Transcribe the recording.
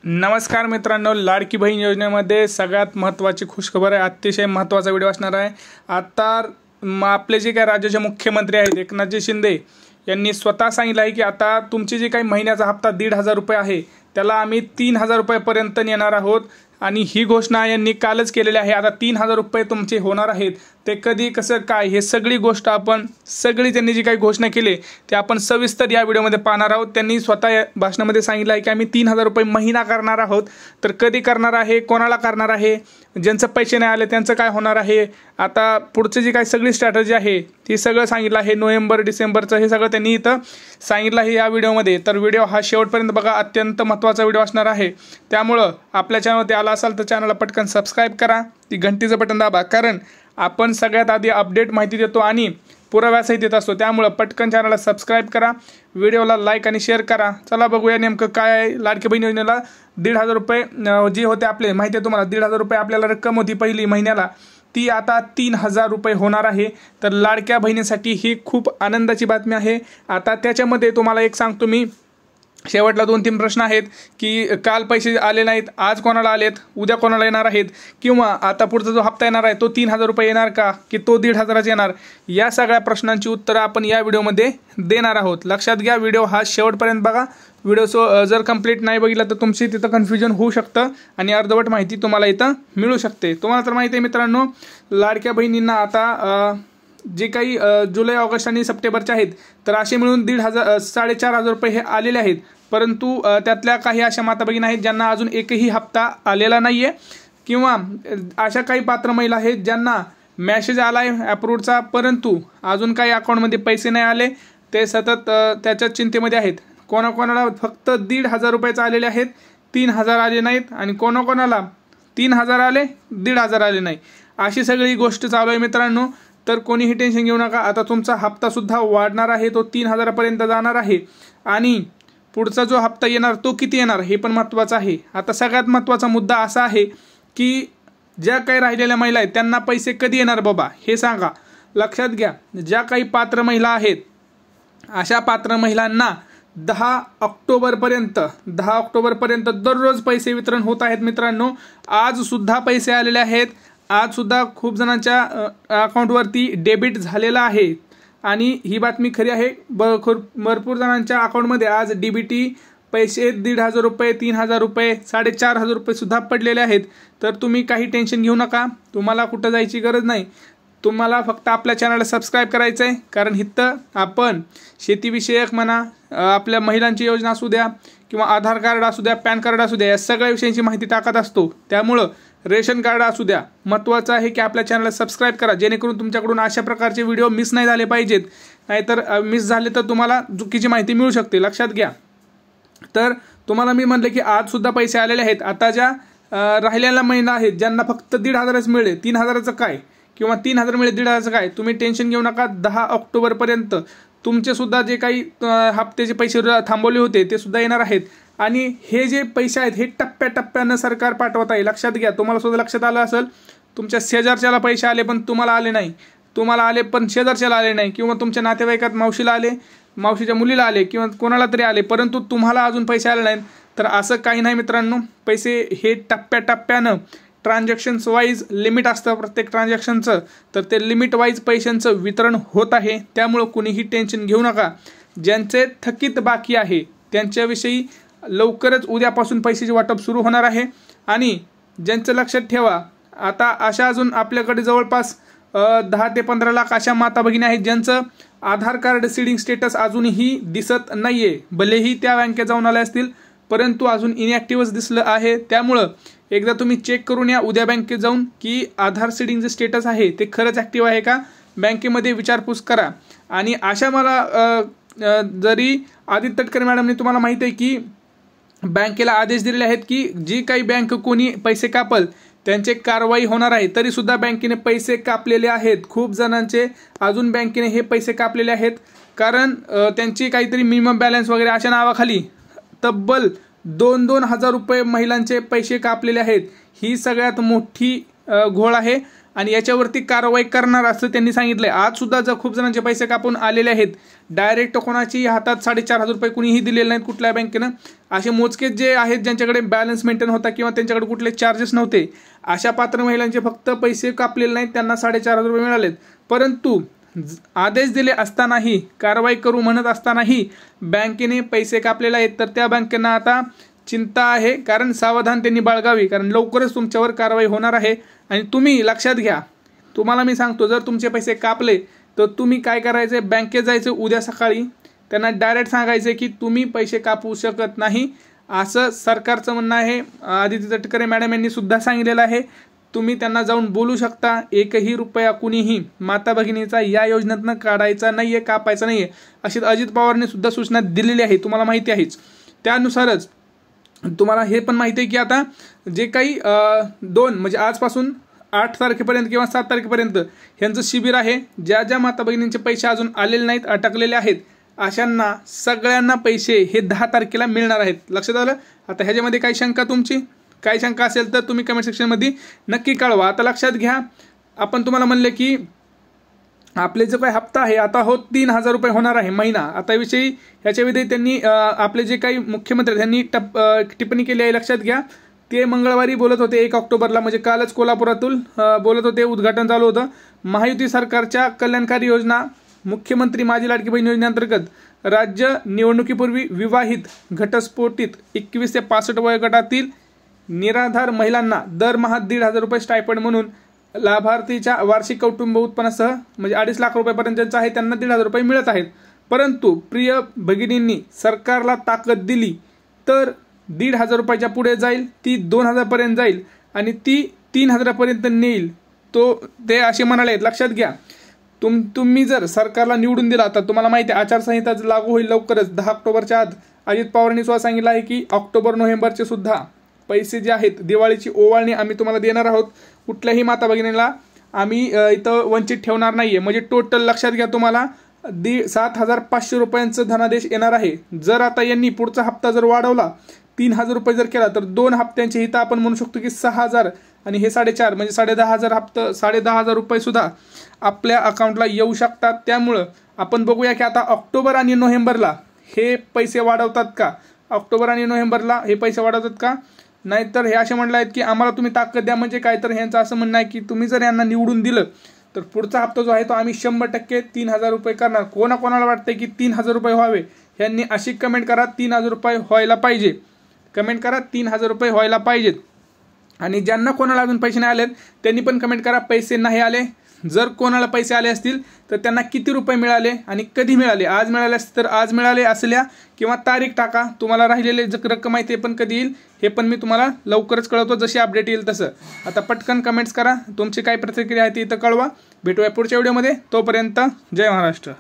नमस्कार मित्रांनो, लाडकी बहीण योजनेमध्ये सगळ्यात महत्त्वाची खुशखबर आहे. अतिशय महत्त्वाचा व्हिडिओ असणार आहे. आता आपले जे काही राज्याचे मुख्यमंत्री आहेत एकनाथजी शिंदे यांनी स्वतः सांगितलं आहे की आता तुमची जी काही महिन्याचा हप्ता 1,500 रुपये आहे त्याला आम्ही 3,000 रुपयापर्यंत नेणार आहोत. आणि ही घोषणा यांनी कालच केलेली आहे. आता 3,000 रुपये तुमचे होणार आहेत. ते कधी कसं काय हे सगळी गोष्ट आपण त्यांनी जी काही घोषणा केली ते आपण सविस्तर या व्हिडिओमध्ये पाहणार आहोत. त्यांनी स्वतः भाषणामध्ये सांगितलं आहे की आम्ही 3,000 रुपये महिना करणार आहोत. तर कधी करणार आहे, कोणाला करणार आहे, ज्यांचे पैसे नाही आले त्यांचं काय होणार आहे, आता पुढची जी काही सगळी स्ट्रॅटेजी आहे ती सगळं सांगितलं आहे. नोव्हेंबर डिसेंबरचं हे सगळं त्यांनी इथं सांगितलं आहे या व्हिडिओमध्ये. तर व्हिडिओ हा शेवटपर्यंत बघा, अत्यंत महत्त्वाचा व्हिडिओ असणार आहे. त्यामुळं आपल्या चॅनलवरती आला असाल तर चॅनलला पटकन सबस्क्राईब करा, ती घंटीचं बटन दाबा, कारण आपण सगळ्यात आधी अपडेट माहिती देतो आणि पुराव्यासहित देत असतो. त्यामुळं पटकन चॅनलला सबस्क्राईब करा, व्हिडिओला लाईक आणि शेअर करा. चला बघूया नेमकं काय आहे. लाडकी बहीण योजनेला 1,500 रुपये जे होते आपले माहिती आहे तुम्हाला, 1,500 रुपये आपल्याला रक्कम होती पहिली महिन्याला, ती आता 3,000 रुपये होणार आहे. तर लाडक्या बहिणीसाठी ही खूप आनंदाची बातमी आहे. आता त्याच्यामध्ये तुम्हाला एक सांगतो मी, शेवटला 2-3 प्रश्न आहेत की काल पैसे आले नाहीत, आज कोणाला आलेत, उद्या कोणाला येणार आहेत, किंवा आता पुढचा जो हप्ता येणार आहे तो 3,000 रुपये येणार का की तो 1,500 येणार. या सगळ्या प्रश्नांची उत्तरं आपण या व्हिडिओमध्ये देणार आहोत. लक्षात घ्या, व्हिडिओ हा शेवटपर्यंत बघा. व्हिडिओ जर कंप्लीट नाही बघितला तर तुमची तिथं कन्फ्युजन होऊ शकतं आणि अर्धवट माहिती तुम्हाला इथं मिळू शकते. तुम्हाला तर माहिती आहे मित्रांनो, लाडक्या बहिणींना आता जे काही जुलै, ऑगस्ट आणि सप्टेंबरचे आहेत तर असे मिळून 4,500 रुपये हे आलेले आहेत. परंतु त्यातल्या काही अशा माता भगिनी आहेत ज्यांना अजून एकही हप्ता आलेला नाही आहे, किंवा अशा काही पात्र महिला आहेत ज्यांना मॅसेज आला आहे अप्रूव्हचा परंतु अजून काही अकाउंटमध्ये पैसे नाही आले. ते सतत त्याच्या चिंतेमध्ये आहेत. कोणाकोणाला फक्त 1,500 रुपयाचे आलेले आहेत, 3,000 आले नाहीत, आणि कोणाकोणाला 3,000 आले, 1,500 आले नाही. अशी सगळी गोष्ट चालू आहे मित्रांनो. तर कोणीही टेन्शन घेऊ नका. आता तुमचा हप्तासुद्धा वाढणार आहे, तो 3,000 पर्यंत जाणार आहे. आणि पुढचा जो हप्ता येणार तो किती येणार हे पण महत्त्वाचं आहे. आता सगळ्यात महत्त्वाचा मुद्दा असा आहे की ज्या काही राहिलेल्या महिला आहेत त्यांना पैसे कधी येणार बाबा हे सांगा. लक्षात घ्या, ज्या काही पात्र महिला आहेत अशा पात्र महिलांना 10 ऑक्टोबरपर्यंत दररोज पैसे वितरण होत आहेत मित्रांनो. आजसुद्धा पैसे आलेले आहेत. आजसुद्धा खूप जणांच्या अकाउंटवरती डेबिट झालेला आहे आणि ही बातमी खरी आहे. भरपूर जणांच्या अकाउंटमध्ये आज DBT पैसे 1,500 रुपये, 3,000 रुपये, 4,500 रुपये सुद्धा पडलेले आहेत. तर तुम्ही काही टेन्शन घेऊ नका. तुम्हाला कुठं जायची गरज नाही. तुम्हाला फक्त आपल्या चॅनलला सबस्क्राईब करायचं आहे, कारण इथं आपण शेतीविषयक म्हणा, आपल्या महिलांची योजना असू द्या, किंवा आधार कार्ड असू द्या, पॅन कार्ड असू द्या, या सगळ्या विषयांची माहिती टाकत असतो. त्यामुळं रेशन कार्ड असू द्या, महत्त्वाचं आहे की आपल्या चॅनलला सबस्क्राईब करा, जेणेकरून तुमच्याकडून अशा प्रकारचे व्हिडिओ मिस नाही झाले पाहिजेत. नाहीतर मिस झाले तर तुम्हाला चुकीची माहिती मिळू शकते. लक्षात घ्या. तर तुम्हाला मी म्हटलं की आजसुद्धा पैसे आलेले आहेत. आता ज्या राहिलेल्या महिला आहेत ज्यांना फक्त 1,500च मिळेल, 3,000चं काय, किंवा 3,000 मिळेल 1,500चं काय, तुम्ही टेन्शन घेऊ नका. 10 ऑक्टोबरपर्यंत तुमचे सुद्धा जे काही हप्त्याचे पैसे थांबवले होते ते सुद्धा येणार आहेत. आणि हे जे पैसे आहेत हे टप्प्याटप्प्यानं सरकार पाठवत आहे. लक्षात घ्या. तुम्हाला सुद्धा लक्षात आलं असेल, तुमच्या शेजारच्याला पैसे आले पण तुम्हाला आले नाही, तुम्हाला आले पण शेजारच्याला आले नाही, किंवा तुमच्या नातेवाईकात मावशीला आले, मावशीच्या मुलीला आले, किंवा कोणाला तरी आले परंतु तुम्हाला अजून पैसे आले नाहीत. तर असं काही नाही मित्रांनो. पैसे हे टप्प्याटप्प्यानं ट्रान्झॅक्शन्स वाईज लिमिट असतं प्रत्येक ट्रान्झॅक्शनचं, तर ते लिमिट वाईज पैशांचं वितरण होत आहे. त्यामुळं कुणीही टेन्शन घेऊ नका. ज्यांचे थकीत बाकी आहे त्यांच्याविषयी लवकरच उद्यापासून पैशाचे वाटप सुरू होणार आहे. आणि ज्यांचं लक्षात ठेवा, आता अशा अजून आपल्याकडे जवळपास 10 ते 15 लाख अशा माता भगिनी आहेत ज्यांचं आधार कार्ड सीडिंग स्टेटस अजूनही दिसत नाही आहे. भलेही त्या बँकेत जाऊन आले असतील परंतु अजून इनॅक्टिव्हच दिसलं आहे. त्यामुळं एकदा तुम्ही चेक करून या उद्या बँकेत जाऊन की आधार सीडिंग जे स्टेटस आहे ते खरंच ॲक्टिव्ह आहे का, बँकेमध्ये विचारपूस करा. आणि अशा मला जरी आदित्य तटकरे मॅडमने तुम्हाला माहिती आहे की बँकेला आदेश दिलेले आहेत की जी काही बँक कोणी पैसे कापल त्यांचे कारवाई होणार आहे, तरीसुद्धा बँकेने पैसे कापलेले आहेत. खूप जणांचे अजून बँकेने हे पैसे कापलेले आहेत, कारण त्यांची काहीतरी मिनिमम बॅलन्स वगैरे अशा नावाखाली तब्बल 2,000 रुपये महिलांचे पैसे कापलेले आहेत. ही सगळ्यात मोठी घोळ आहे. आणि याच्यावरती कारवाई करणार असं त्यांनी सांगितलंय। आज सुद्धा जर खूप जणांचे पैसे कापून आलेले आहेत, डायरेक्ट कोणाची हातात 4,500 रुपये कुणीही दिलेले नाहीत कुठल्या बँकेनं। असे मोजकेच जे आहेत ज्यांच्याकडे बॅलन्स मेंटेन होता किंवा त्यांच्याकडे कुठले चार्जेस नव्हते, अशा पात्र महिलांचे फक्त पैसे कापलेले नाहीत, त्यांना 4,500 रुपये मिळालेत। परंतु आदेश दिले असतानाही, कारवाई करू म्हणत असतानाही बँकेने पैसे कापलेले आहेत, तर त्या बँकेंना आता चिंता आहे, कारण सावधान त्यांनी बाळगावी, कारण लवकरच तुमच्यावर कारवाई होणार आहे। आणि तुम्ही लक्षात घ्या, तुम्हाला मी सांगतो, जर तुमचे पैसे कापले तर तुम्ही काय करायचे, बँकेत जायचं उद्या सकाळी, त्यांना डायरेक्ट सांगायचे की तुम्ही पैसे कापू शकत नाही, असं सरकारचं म्हणणं आहे। आदिती तटकरे मॅडम यांनी सुद्धा सांगितलेलं आहे, तुम्ही त्यांना जाऊन बोलू शकता, 1ही रुपया कुणीही माता भगिनीचा या योजनेतनं काढायचा नाहीये, कापायचा नाहीये, अशी अजित पवारांनी सुद्धा सूचना दिलेली आहे, तुम्हाला माहिती आहेच। त्यानुसारच तुम्हाला हे पण माहिती आहे की आता जे काही 2 म्हणजे आजपासून 8 तारखेपर्यंत किंवा 7 तारखेपर्यंत ह्यांचं शिबिर आहे, ज्या ज्या माता भगिनींचे पैसे अजून आलेले नाहीत, अटकलेले आहेत, अशांना सगळ्यांना पैसे हे 10 तारखेला मिळणार आहेत। लक्षात आलं? आता ह्याच्यामध्ये काही शंका, तुमची काही शंका असेल तर तुम्ही कमेंट सेक्शनमध्ये नक्की कळवा। आता लक्षात घ्या, आपण तुम्हाला म्हणले की आपले जो काही हप्ता आहे आता 3,000 रुपये होणार आहे महिना। आता ह्याच्याविषयी त्यांनी आपले जे काही मुख्यमंत्री त्यांनी टिप्पणी केली आहे, लक्षात घ्या। ते मंगळवारी बोलत होते 1 ऑक्टोबरला, म्हणजे कालच कोल्हापुरातून बोलत होते, उद्घाटन चालू होतं। महायुती सरकारच्या कल्याणकारी योजना, मुख्यमंत्री माझी लाडकी बहीण योजनेअंतर्गत राज्य निवडणुकीपूर्वी विवाहित घटस्फोटित 21 ते 65 वयोगटातील निराधार महिलांना दरमहा 1,500 रुपये स्टायपंड म्हणून लाभार्थीच्या वार्षिक कौटुंब उत्पन्नासह म्हणजे 2.5 लाख रुपयापर्यंत ज्यांचं आहे त्यांना 1,500 रुपये मिळत आहेत। परंतु प्रिय भगिनींनी सरकारला ताकद दिली तर 1,500 रुपयाच्या पुढे जाईल, ती 2,000 पर्यंत जाईल आणि ती 3,000 पर्यंत नेईल, ते असे म्हणाले आहेत। लक्षात घ्या, तुम्ही जर सरकारला निवडून दिला तर तुम्हाला माहिती आहे आचारसंहिता लागू होईल लवकरच 10 ऑक्टोबरच्या आत। अजित पवारांनी सुद्धा सांगितलं आहे की ऑक्टोबर नोव्हेंबरचे सुद्धा पैसे जे आहेत, दिवाळीची ओवाळणी आम्ही तुम्हाला देणार आहोत, कुठल्याही माता भगिनीला आम्ही इथं वंचित ठेवणार नाहीये। म्हणजे टोटल लक्षात घ्या, तुम्हाला 7,500 रुपयांचं धनादेश येणार आहे। जर आता यांनी पुढचा हप्ता जर वाढवला, 3,000 रुपये जर केला, तर 2 हप्त्यांचे हिता आपण म्हणू शकतो की 6,000 आणि हे 4.5 म्हणजे 10,500 हप्ता, 10,500 रुपये सुद्धा आपल्या अकाउंटला येऊ शकतात। त्यामुळं आपण बघूया की आता ऑक्टोबर आणि नोव्हेंबरला हे पैसे वाढवतात का, ऑक्टोबर आणि नोव्हेंबरला हे पैसे वाढवतात का, नाहीतर हे असे म्हणले आहेत की आम्हाला तुम्ही ताकद द्या। म्हणजे काय, तर ह्यांचं असं म्हणणं आहे की तुम्ही जर यांना निवडून दिलं तर पुढचा हप्ता जो आहे तो आम्ही 100% 3,000 रुपये करणार। कोणाकोणाला वाटतंय की 3,000 रुपये व्हावे, ह्यांनी अशी कमेंट करा 3,000 रुपये व्हायला पाहिजे, कमेंट करा 3,000 रुपये व्हायला पाहिजेत। आणि ज्यांना कोणाला अजून पैसे नाही आलेत त्यांनी पण कमेंट करा पैसे नाही आले। जर कोणाला पैसे आले असतील तर त्यांना किती रुपये मिळाले आणि कधी मिळाले, आज मिळाले असतील तर आज मिळाले असल्या किंवा तारीख टाका, तुम्हाला राहिलेले जे रक्कम आहे ते पण कधी येईल हे पण मी तुम्हाला लवकरच कळवतो, जशी अपडेट येईल तसं। आता पटकन कमेंट्स करा, तुमची काय प्रतिक्रिया आहे ती इथं कळवा। भेटूया पुढच्या व्हिडिओमध्ये, तोपर्यंत जय महाराष्ट्र।